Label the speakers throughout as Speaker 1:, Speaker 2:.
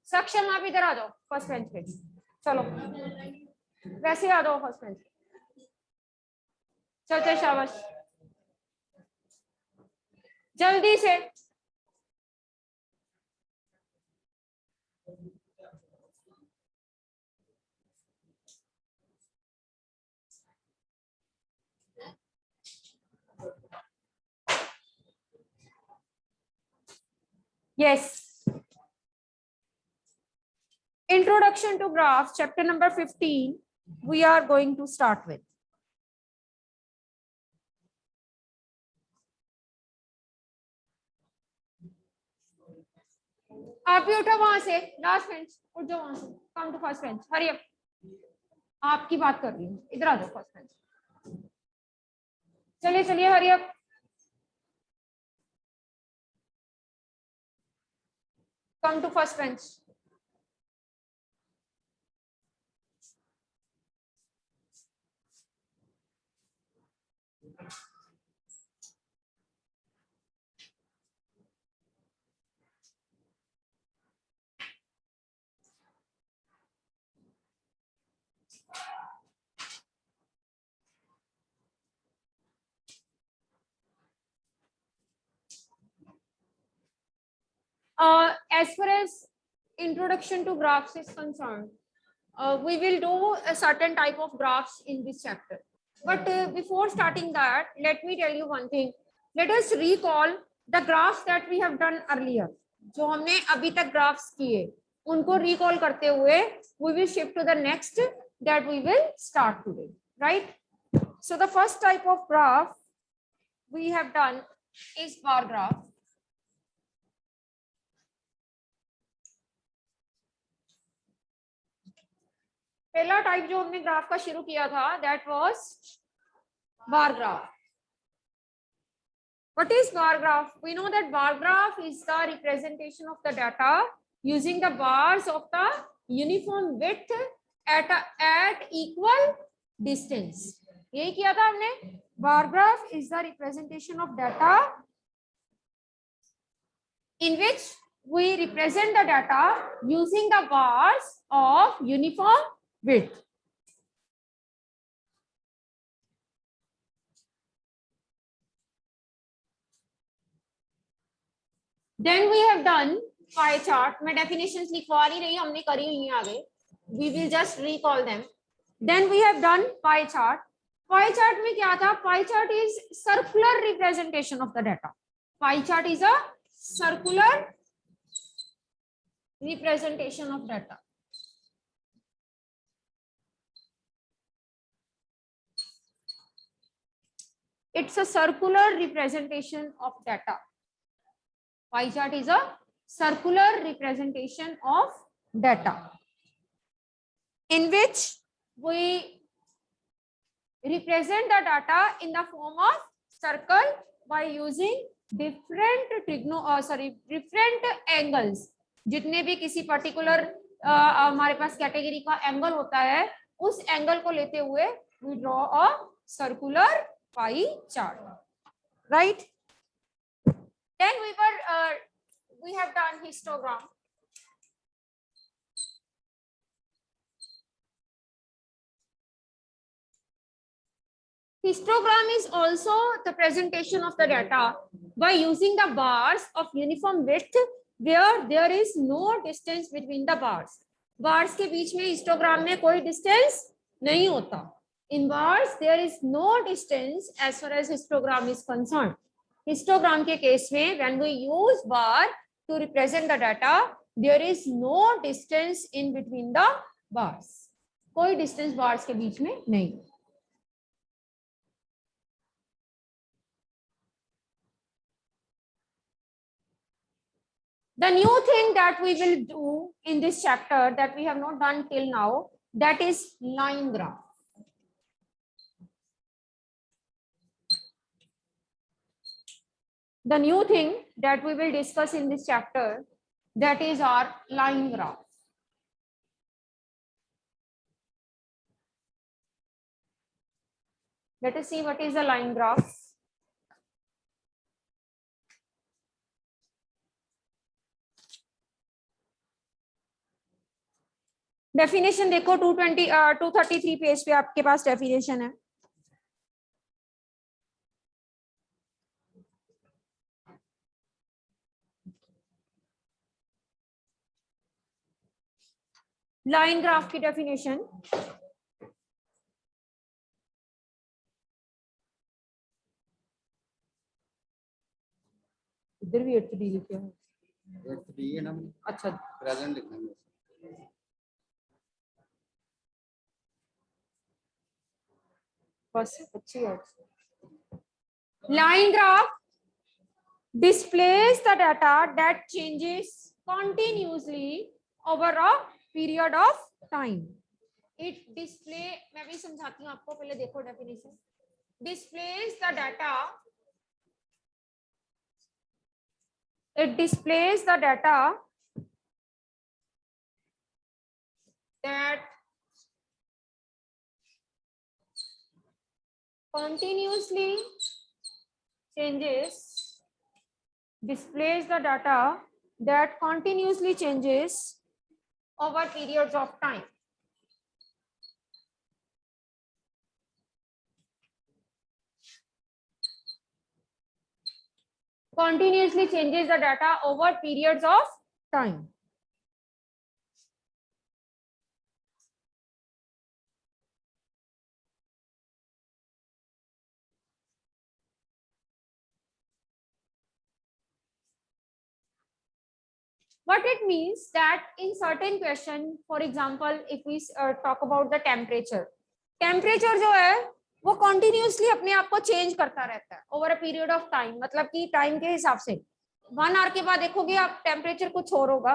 Speaker 1: सक्षम आप इधर आ जाओ फर्स्ट बेंच पे, चलो वैसे आ जाओ फर्स्ट बेंच। चल चल शाबाश, जल्दी से। Yes, introduction to graphs, chapter number 15 we are going to start with. आप भी उठो वहां से, लास्ट बेंच उठ जाओ वहां से, come to first bench, hurry up. आपकी बात कर रही हूँ, इधर आ जाओ फर्स्ट बेंच, चलिए चलिए hurry up. Come to first bench. As far as introduction to graphs is concerned, we will do a certain type of graphs in this chapter. But before starting that, let me tell you one thing. Let us recall the graphs that we have done earlier. जो हमने अभी तक graphs किए, उनको recall करते हुए, we will shift to the next that we will start today, right? So the first type of graph we have done is bar graph. पहला type जो हमने ग्राफ का शुरू किया था that was bar graph. What is bar graph? We know that bar graph is the representation of the data using the bars of the uniform width at equal distance. यही किया था हमने. Bar graph is the representation of data in which we represent the data using the bars of uniform width. Then we have done pie chart. मैं definitions लिखवा नहीं रही, हमने करी हुई हैं आगे. We will just recall them. Then we have done pie chart. Pie chart में क्या था? Pie chart is circular representation of the data. Pie chart is a circular representation of data. It's a circular representation of data. Pie chart is a circular representation of data in which we represent the data in the form of circle by using different different angles. जितने भी किसी particular हमारे पास category का angle होता है, उस angle को लेते हुए we draw a circular pie chart, right? Then we have done histogram. Histogram is also the presentation of the data by using the bars of uniform width where there is no distance between the bars. Bars के बीच में histogram में कोई distance नहीं होता. In bars there is no distance as far as histogram is concerned. Histogram के case में when we use bar to represent the data, there is no distance in between the bars. कोई distance bars के बीच में नहीं. The new thing that we will do in this chapter that we have not done till now, that is line graph. The new thing that we will discuss in this chapter, that is our line graph. Let us see what is a line graph. Definition देखो 233 page पे आपके पास definition है. Line graph की definition. इधर भी 8D लिखा है.
Speaker 2: 8D है ना.
Speaker 1: अच्छा,
Speaker 2: प्रेजेंट लिखना है.
Speaker 1: बस अच्छी है. Line graph displays the data that changes continuously over a period of time. It display, मैं भी समझाती हूँ आपको, पहले देखो definition. Displays the data. It displays the data that continuously changes. Displays the data that continuously changes over periods of time. Continuously changes the data over periods of time. What it means that in certain question, for example, if we talk about the temperature जो है वो continuously अपने आप को change करता रहता है over a period of time. मतलब कि time के हिसाब से 1 hour के बाद देखोगे आप temperature कुछ और होगा,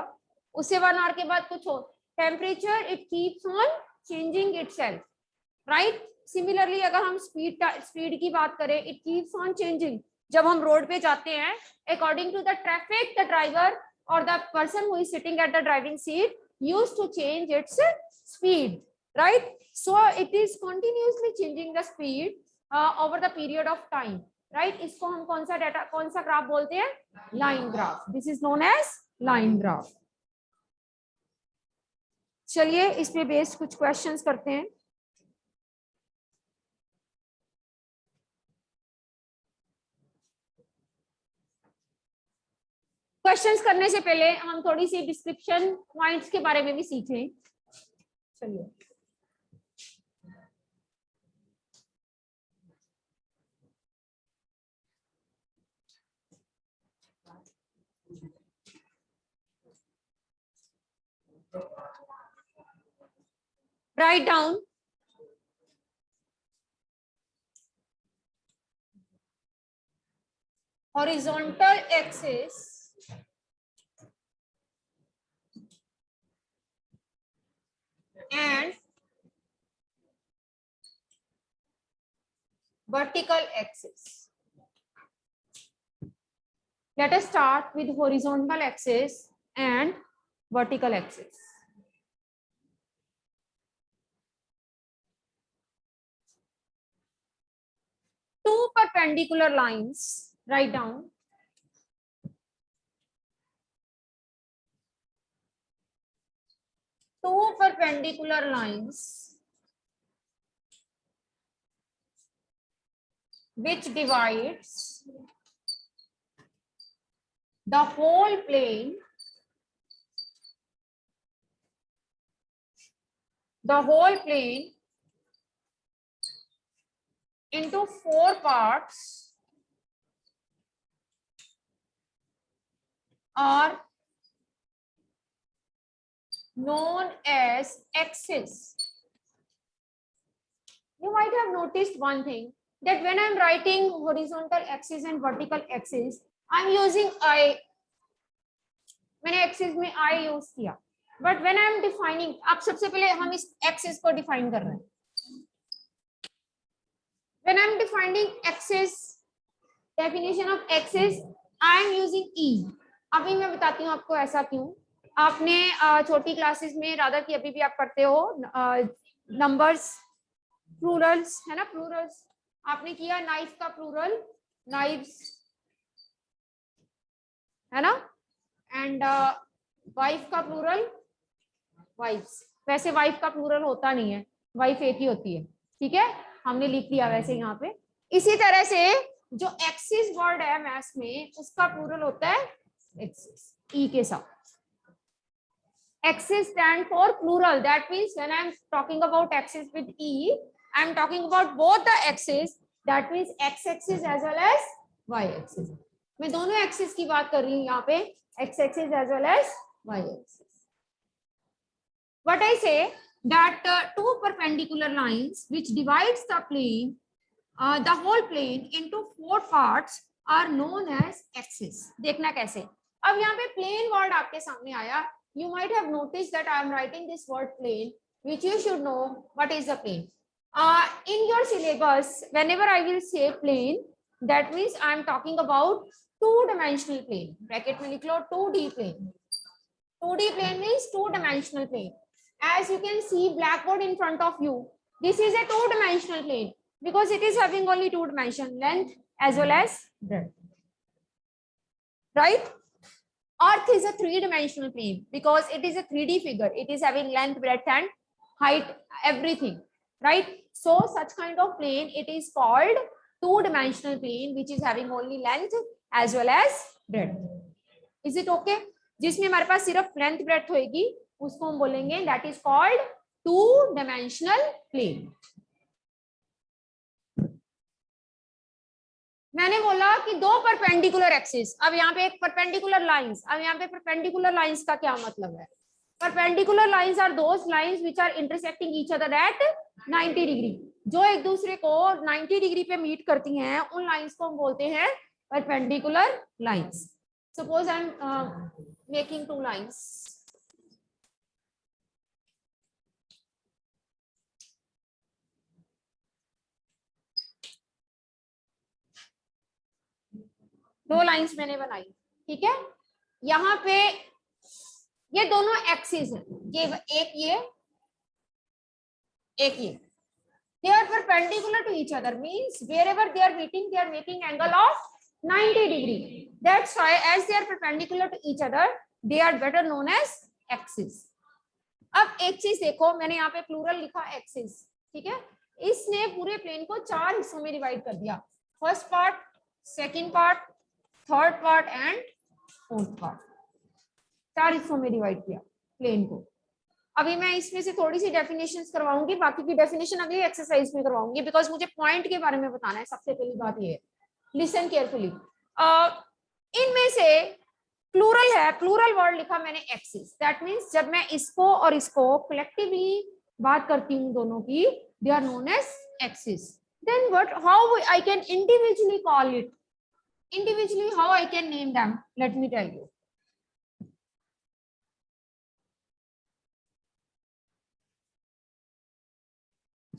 Speaker 1: उससे 1 hour के बाद कुछ और. Temperature it keeps on changing itself, right? Similarly अगर हम speed की बात करें, it keeps on changing. जब हम रोड पे जाते हैं, according to the traffic, the driver or the person who is sitting at the driving seat used to change its speed, right? So it is continuously changing the speed over the period of time, right? इसको हम कौन सा data, कौन सा graph बोलते हैं? Line graph. This is known as line graph. चलिए इस पे बेस्ड कुछ क्वेश्चंस करते हैं. क्वेश्चंस करने से पहले हम थोड़ी सी डिस्क्रिप्शन पॉइंट्स के बारे में भी सीख लें. चलिए write down horizontal axis and vertical axis. Let us start with horizontal axis and vertical axis. Two perpendicular lines, write down. Two perpendicular lines which divides the whole plane into 4 parts are known as axes. You might have noticed one thing, that when I'm writing horizontal axis and vertical axis, I'm using I. मैंने axis में I use किया. But when I'm defining, अब सबसे पहले हम इस axis को define कर रहे हैं. When I'm defining axis, definition of axis, I am using E. अभी मैं बताती हूँ आपको ऐसा क्यों. आपने छोटी क्लासेस में, राधा की अभी भी आप पढ़ते हो, नंबर्स प्लूरल्स है ना, प्लूरल्स आपने किया. नाइफ का प्लूरल नाइव्स है ना, एंड वाइफ का प्लूरल वाइफ्स. वैसे वाइफ का प्लूरल होता नहीं है, वाइफ एक ही होती है, ठीक है, हमने लिख लिया वैसे यहाँ पे। इसी तरह से जो एक्सिस वर्ड है मैथ्स में, उसका प्लूरल होता है एक्सिस, ई के साथ। Axis stand for plural. That means when I am talking about axis with E, I am talking about both the axis. That means x-axis as well as y-axis. मैं दोनों axis की बात कर रही हूँ यहाँ पे, x-axis as well as y-axis. What I say that two perpendicular lines which divides the plane, the whole plane into four parts are known as axis. देखना कैसे? अब यहाँ पे plane word आपके सामने आया. You might have noticed that I am writing this word plane, which you should know what is the plane. In your syllabus, whenever I will say plane, that means I am talking about two-dimensional plane. Bracket में लिख लो 2D plane. 2D plane means two-dimensional plane. As you can see, blackboard in front of you. This is a two-dimensional plane because it is having only two dimension, length as well as breadth. Right? Earth is a three-dimensional plane because it is a 3D figure. It is having length, breadth, and height, everything, right? So such kind of plane, it is called two-dimensional plane, which is having only length as well as breadth. Is it okay? जिसमें हमारे पास सिर्फ length, breadth होगी, उसको हम बोलेंगे that is called two-dimensional plane. मैंने बोला कि दो परपेंडिकुलर एक्सिस, अब यहाँ पे एक परपेंडिकुलर लाइंस, अब यहाँ पे परपेंडिकुलर लाइंस का क्या मतलब है? Perpendicular lines are those lines which are intersecting each other at 90 degree, जो एक दूसरे को 90 डिग्री पे मीट करती हैं, उन लाइंस को हम बोलते हैं perpendicular lines. Suppose I am making two lines. दो लाइंस मैंने बनाई, ठीक है, यहाँ पे ये दोनों एक्सिस हैं, ये एक ये they are perpendicular to each other, means wherever they are meeting they are making angle of 90 degree. That's why as they are perpendicular to each other they are better known as axis. अब एक चीज देखो, मैंने यहाँ पे plural लिखा axis, ठीक है, इसने पूरे प्लेन को चार हिस्सों में डिवाइड कर दिया. First part, second part, third part and fourth part, चार हिस्सों में डिवाइड किया प्लेन को. अभी मैं इसमें से थोड़ी सी डेफिनेशंस करवाऊंगी, बाकी की डेफिनेशन अगली एक्सरसाइज में करवाऊंगी, बिकॉज मुझे पॉइंट के बारे में बताना है. सबसे पहली बात ये है, लिसन केयरफुली. इनमें से प्लूरल है, प्लूरल वर्ड लिखा मैंने एक्सिस, दैट मीन्स जब मैं इसको और इसको कलेक्टिवली बात करती हूँ दोनों की, they are known as axis. Then what, how I can individually call it, individually how I can name them, let me tell you.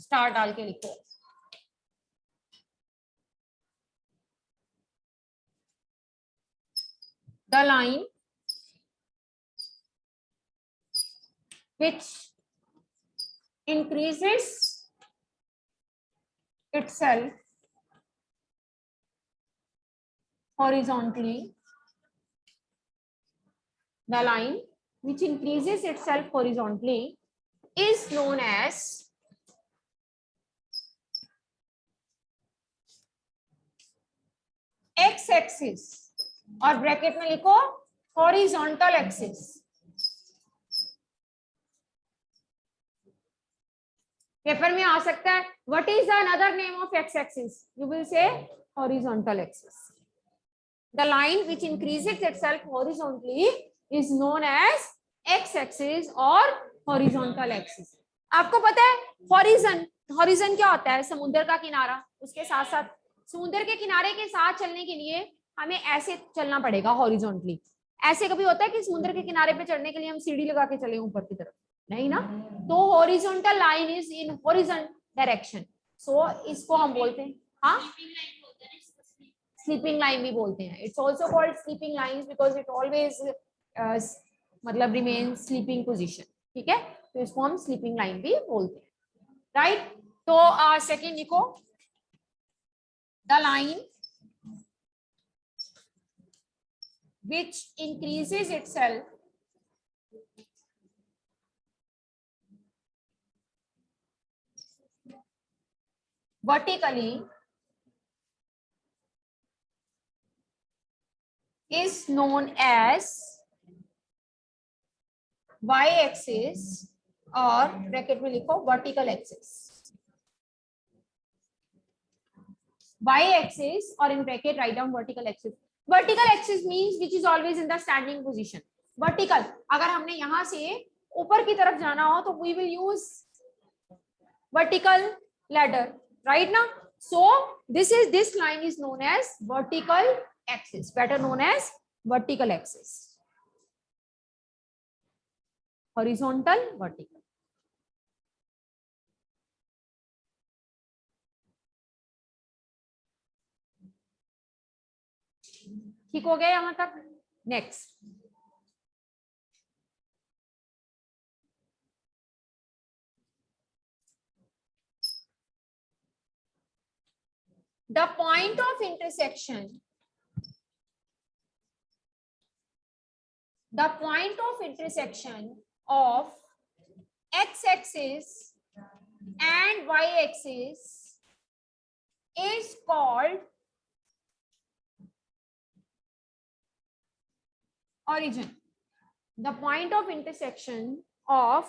Speaker 1: Star डाल के लिखो. The line which increases itself horizontally, the line which increases itself horizontally is known as x-axis, और bracket में लिखो horizontal axis. Paper में आ सकता है, what is the another name of x-axis? You will say horizontal axis. The line which increases itself horizontally is known as x-axis or horizontal axis. आपको पता है horizon, horizon क्या होता है? समुद्र का किनारा, उसके साथ साथ समुद्र के किनारे के साथ चलने के लिए हमें ऐसे चलना पड़ेगा horizontally. ऐसे कभी होता है कि समुद्र के किनारे पे चढ़ने के लिए हम सीढ़ी लगा के चले ऊपर की तरफ? नहीं ना. तो horizontal line is in horizon direction. So इसको हम बोलते हैं, हाँ, स्लीपिंग लाइन भी बोलते हैं. It's also called sleeping lines because it always मतलब रिमेन स्लीपिंग पोजीशन, ठीक है, तो इसको हम स्लीपिंग लाइन भी बोलते हैं. राइट, तो सेकेंड लिखो, the line which increases itself vertically is known as y axis और ब्रैकेट में लिखो वर्टिकल एक्सिस, y axis और in bracket write down vertical axis. Vertical axis means which is always in the standing position. Vertical, अगर हमने यहाँ से ऊपर की तरफ जाना हो तो we will use vertical ladder, right now? So this line is known as vertical axis, better known as vertical axis. Horizontal, vertical. ठीक हो गया यहां तक? Next, the point of intersection, the point of intersection of x-axis and y-axis is called origin. The point of intersection of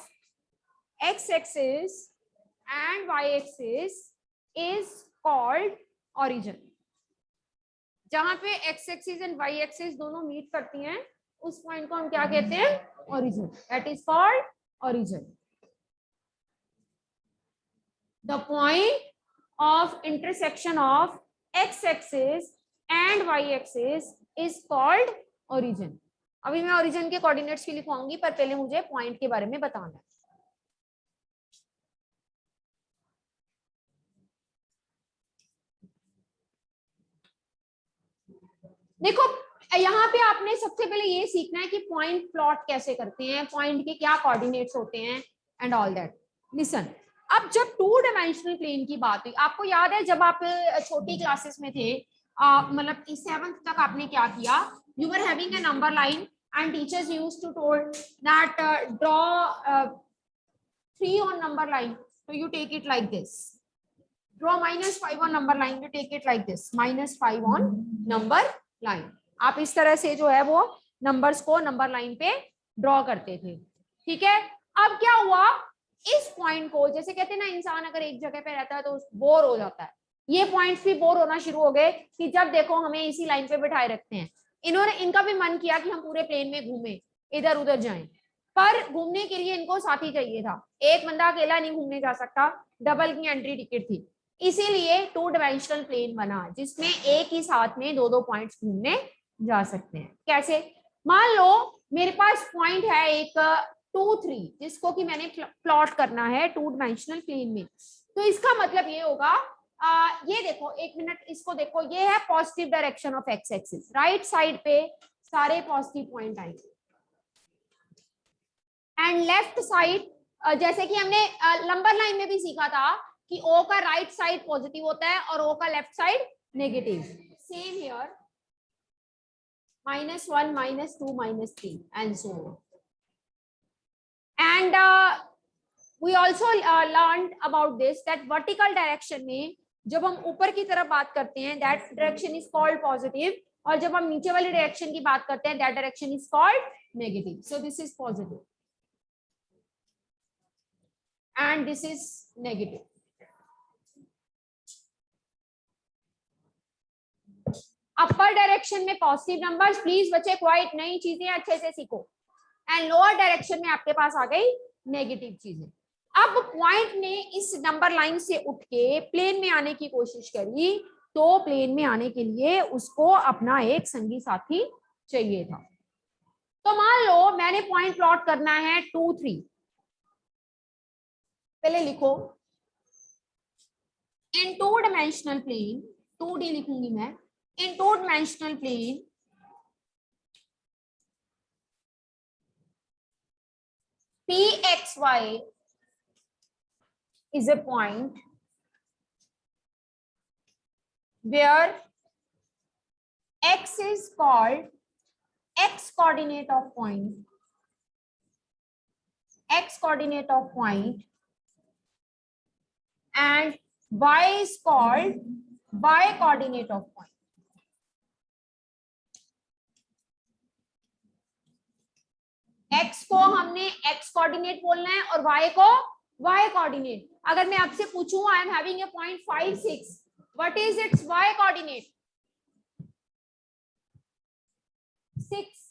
Speaker 1: x-axis and y-axis is called origin. जहां पे x-axis and y-axis दोनों meet करती हैं उस point को हम क्या कहते हैं? origin. That is called origin. The point of intersection of x-axis and y-axis is called origin. अभी मैं origin के कोऑर्डिनेट्स भी लिखवाऊंगी, पर पहले मुझे पॉइंट के बारे में बताना है. देखो यहाँ पे आपने सबसे पहले ये सीखना है कि पॉइंट प्लॉट कैसे करते हैं, पॉइंट के क्या कोऑर्डिनेट्स होते हैं एंड ऑल दैट. लिसन, अब जब 2 डायमेंशनल प्लेन की बात हुई, आपको याद है जब आप छोटी क्लासेस में थे, मतलब 7th तक आपने क्या किया? You were having a number line and teachers used to told that draw 3 on number line, so you take it like this. Draw -5 on number line, you take it like this, -5 on number line. आप इस तरह से जो है वो numbers को number line पे draw करते थे, ठीक है? अब क्या हुआ, इस पॉइंट को, जैसे कहते हैं ना इंसान अगर एक जगह पे रहता है तो बोर हो जाता है, ये पॉइंट्स भी बोर होना शुरू हो गए कि जब देखो हमें इसी लाइन पे बिठाए रखते हैं. इनका भी मन किया कि हम पूरे प्लेन में घूमें, इधर उधर जाएं, पर घूमने के लिए इनको साथी चाहिए था. एक बंदा अकेला नहीं घूमने जा सकता, डबल की एंट्री टिकट थी. इसीलिए 2 डायमेंशनल प्लेन बना जिसमें एक ही साथ में 2 पॉइंट्स घूमने जा सकते हैं. कैसे? मान लो मेरे पास पॉइंट है एक 2, 3 जिसको कि मैंने प्लॉट करना है 2 डायमेंशनल प्लेन में. तो इसका मतलब ये होगा, ये देखो एक मिनट, इसको देखो, ये है positive direction of x axis, right side पे सारे पॉजिटिव पॉइंट आएंगे एंड लेफ्ट साइड, जैसे कि हमने नंबर लाइन में भी सीखा था कि O का राइट साइड पॉजिटिव होता है और O का left side negative. Same here, -1, -2, -3 and so on. And we also learned about this that vertical direction में जब हम ऊपर की तरफ बात करते हैं that direction is called positive, और जब हम नीचे वाली डायरेक्शन की बात करते हैं that direction is called negative. So this is positive and this is negative. Upper direction में पॉजिटिव नंबर्स, प्लीज बच्चे क्वाइट, नई चीजें अच्छे से सीखो. एंड लोअर डायरेक्शन में आपके पास आ गई नेगेटिव चीजें. अब पॉइंट ने इस नंबर लाइन से उठ के प्लेन में आने की कोशिश करी, तो प्लेन में आने के लिए उसको अपना एक संगी साथी चाहिए था. तो मान लो मैंने पॉइंट प्लॉट करना है 2, 3. पहले लिखो इन 2 डायमेंशनल प्लेन, 2D लिखूंगी मैं, in 2 dimensional plane PXY is a point where X is called X coordinate of point, X coordinate of point, and y is called y coordinate of point. x को हमने x coordinate बोलना है और y को y coordinate. अगर मैं आपसे पूछूं I am having a point 5, 6, what is it's y coordinate? 6.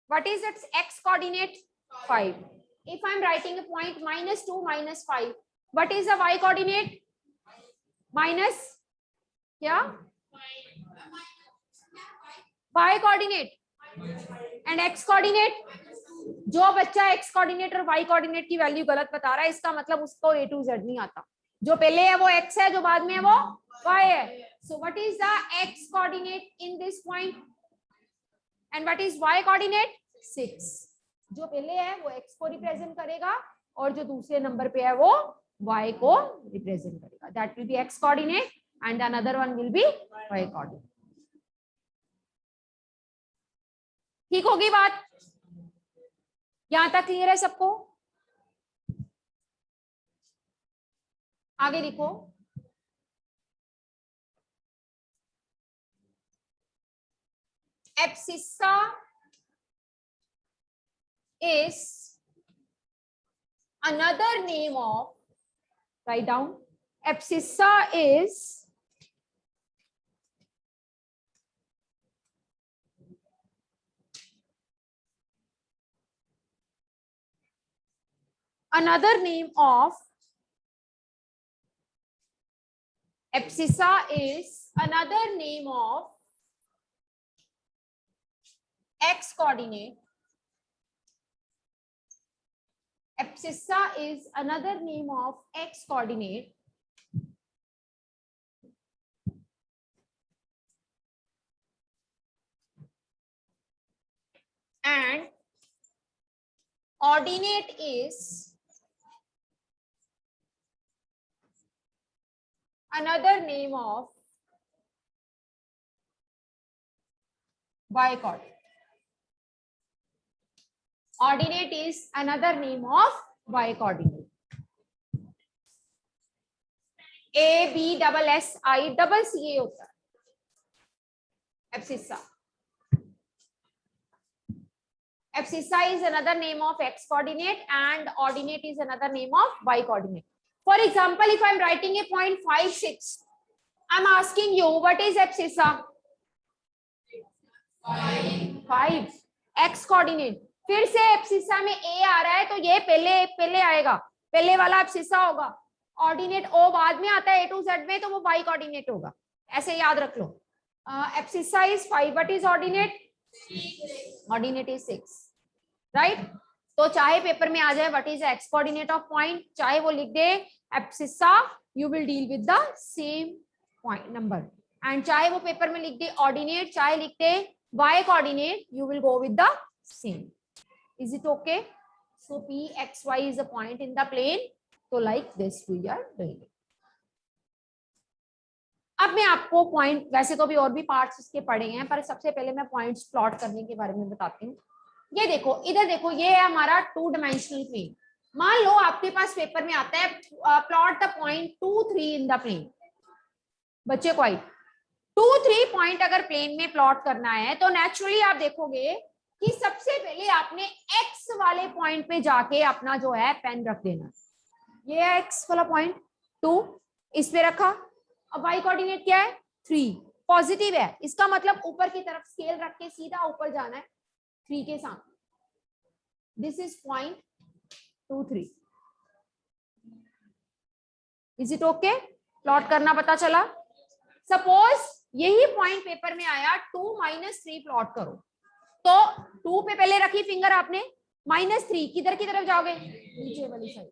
Speaker 1: What is its x coordinate? 5. If I am writing a point -2, -5, what is the y coordinate? Minus क्या? y coordinate and x coordinate. जो बच्चा x coordinate और y coordinate की value गलत बता रहा है इसका मतलब उसको a to z नहीं आता. जो पहले है वो x है, जो बाद में है वो y है. So what is the x coordinate in this point? And what is y coordinate? 6. जो पहले है वो x को रिप्रेजेंट करेगा और जो दूसरे नंबर पे है वो y को रिप्रेजेंट करेगा. That will be x coordinate and another one will be y coordinate. ठीक होगी बात? यहां तक क्लियर है सबको? आगे देखो. Abscissa is another name of, write down, abscissa is another name of, abscissa is another name of x coordinate. Abscissa is another name of x coordinate and ordinate is another name of y coordinate. Ordinate is another name of y coordinate. A B double S I double C A होता है abscissa. Abscissa is another name of x coordinate and ordinate is another name of y coordinate. For example, if I am writing a point 5, 6, I am asking you what is abscissa? 5. X coordinate. फिर से abscissa में a आ रहा है तो ये पहले आएगा, पहले वाला एब्सिसा होगा. ऑर्डिनेट o बाद में आता है a to z में तो वो y कोऑर्डिनेट होगा. ऐसे याद रख लो. Abscissa is 5. What is ordinate? Ordinate is 6. Right. तो चाहे पेपर में आ जाए what is x coordinate of point, चाहे वो लिख दे abscissa, you will deal with the same point number. And चाहे वो पेपर में लिख दे ऑर्डिनेट, चाहे लिख दे y coordinate, you will go with the same. Is it okay? So P x y is a point in the plane. So like this we are doing it. अब मैं आपको पॉइंट, वैसे तो भी और भी पार्ट्स इसके पढ़े हैं पर सबसे पहले मैं पॉइंट्स प्लॉट करने के बारे में बताती हूँ. ये देखो, इधर देखो, ये है हमारा 2 डायमेंशनल प्लेन. मान लो आपके पास पेपर में आता है plot the point 2, 3 in the plane. बच्चे को 2, 3 पॉइंट अगर प्लेन में प्लॉट करना है तो नेचुरली आप देखोगे कि सबसे पहले आपने एक्स वाले पॉइंट पे जाके अपना जो है पेन रख देना. ये है एक्स वाला पॉइंट 2, इस पे रखा. अब वाई कोऑर्डिनेट क्या है? 3. पॉजिटिव है, इसका मतलब ऊपर की तरफ स्केल रख के सीधा ऊपर जाना है 3 के साथ. This is point 2, 3. Is it okay? Plot करना पता चला? सपोज यही पॉइंट पेपर में आया 2, -3 प्लॉट करो. तो 2 पे पहले रखी फिंगर आपने, -3 किधर की तरफ जाओगे? नीचे वाली साइड.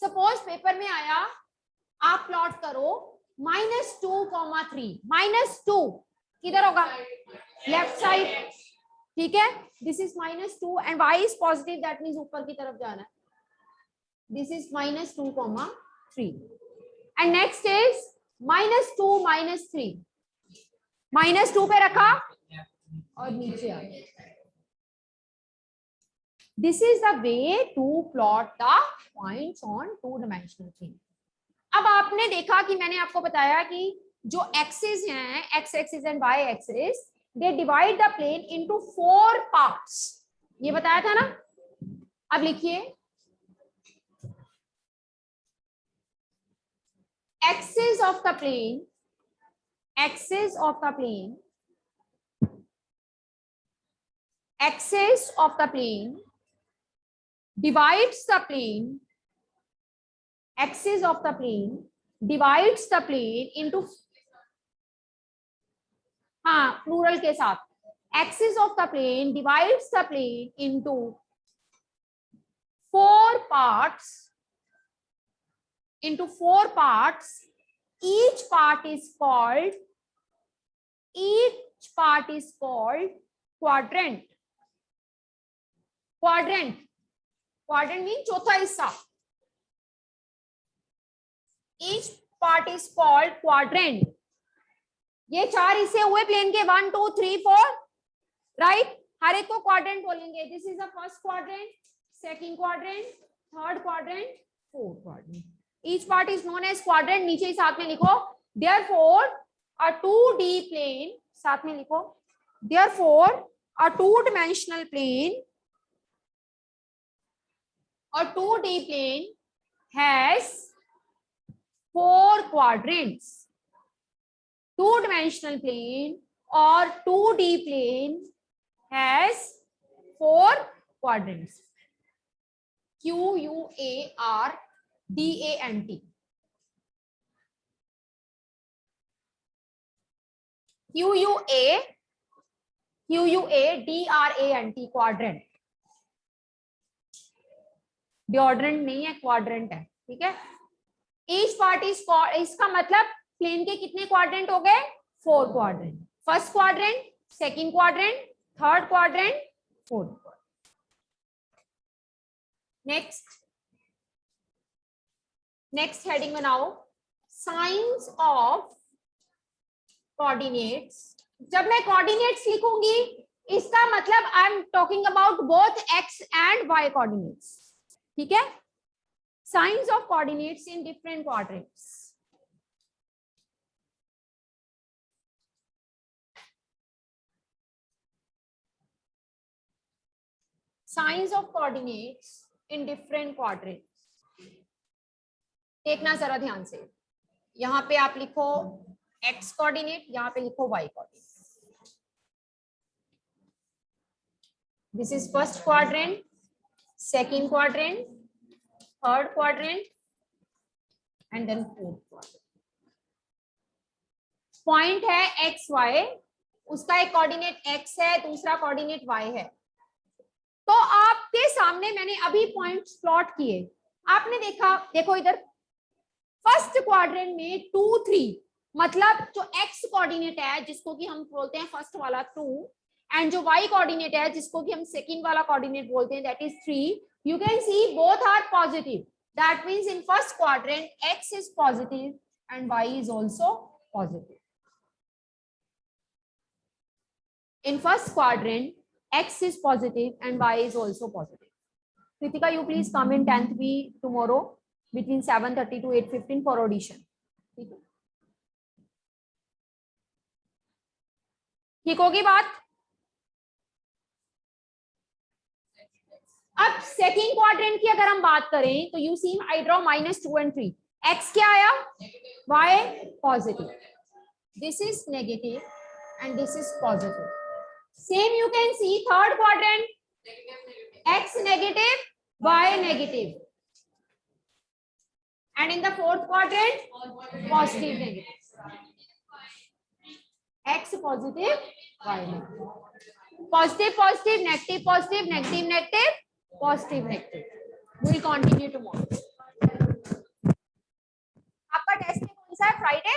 Speaker 1: सपोज पेपर में आया आप प्लॉट करो -2, 3. -2 किधर होगा? Left side. ठीक है. This is -2 and y is positive, that means ऊपर की तरफ जाना है. This is -2, 3 and next is -2, -3. -2 पे रखा और नीचे आ गया. This is the way to plot the points on two-dimensional plane. अब आपने देखा कि मैंने आपको बताया कि जो एक्सिस हैं, x axis and y axis, they divide the plane into 4 parts. ये बताया था ना. अब लिखिए, axis of the plane, axis of the plane, axis of the plane divides the plane, axis of the plane divides the plane into, हाँ plural के साथ, axis of the plane divides the plane into 4 parts, into 4 parts. Each part is called quadrant. Quadrant means चौथा हिस्सा. Each part is called quadrant. ये 4 हिस्से हुए plane के, 1 2 3 4, right. हर एक को क्वाड्रेंट बोलेंगे. This is the first quadrant, second quadrant, third quadrant, fourth quadrant. Each part is known as quadrant. नीचे ही साथ में लिखो, therefore a 2D plane, साथ में लिखो, therefore a two-dimensional plane, a 2D plane has 4 quadrants. Two-dimensional plane or 2D plane has 4 quadrants. QUARDANT. QUADRANT, quadrant. Deodorant नहीं है, quadrant है. ठीक है. ईच पार्ट इज, इसका मतलब प्लेन के कितने क्वाड्रेंट हो गए? 4 quadrant. First quadrant, second quadrant, third quadrant, fourth quadrant. Next heading बनाओ, साइंस ऑफ कोऑर्डिनेट्स. जब मैं कोऑर्डिनेट्स लिखूंगी, इसका मतलब I am talking about both x and y coordinates. ठीक है. Signs of coordinates in different quadrants. Signs of coordinates in different quadrants. देखना जरा ध्यान से. यहां पे आप लिखो एक्स कोऑर्डिनेट, यहां पे लिखो y coordinate. This is first quadrant, second quadrant, third quadrant, and then fourth quadrant. Point है एक्स वाई, उसका एक कोऑर्डिनेट एक्स है, दूसरा कोऑर्डिनेट वाई है. तो आपके सामने मैंने अभी पॉइंट्स प्लॉट किए. आपने देखा, देखो इधर फर्स्ट क्वाड्रेंट में 2 3, मतलब जो एक्स कोऑर्डिनेट है जिसको कि हम बोलते हैं फर्स्ट वाला 2, एंड जो y कोऑर्डिनेट है जिसको कि हम सेकंड वाला कोऑर्डिनेट बोलते हैं, that is 3. You can see both are positive. That means in first quadrant x is positive and y is also positive. In first quadrant x is positive and y is also positive. Kritika, you please come in 10th B tomorrow between 7:30 to 8:15 for audition. ठीक होगी बात. अब second quadrant की अगर हम बात करें तो you see I draw -2 and 3. x क्या आया? y positive. This is negative and this is positive. Same you can see third quadrant, x negative, y negative, and in the fourth quadrant positive negative. X positive, y negative. Positive positive, negative positive, negative negative, positive negative. We will continue tomorrow. आपका test कौन सा है? Friday.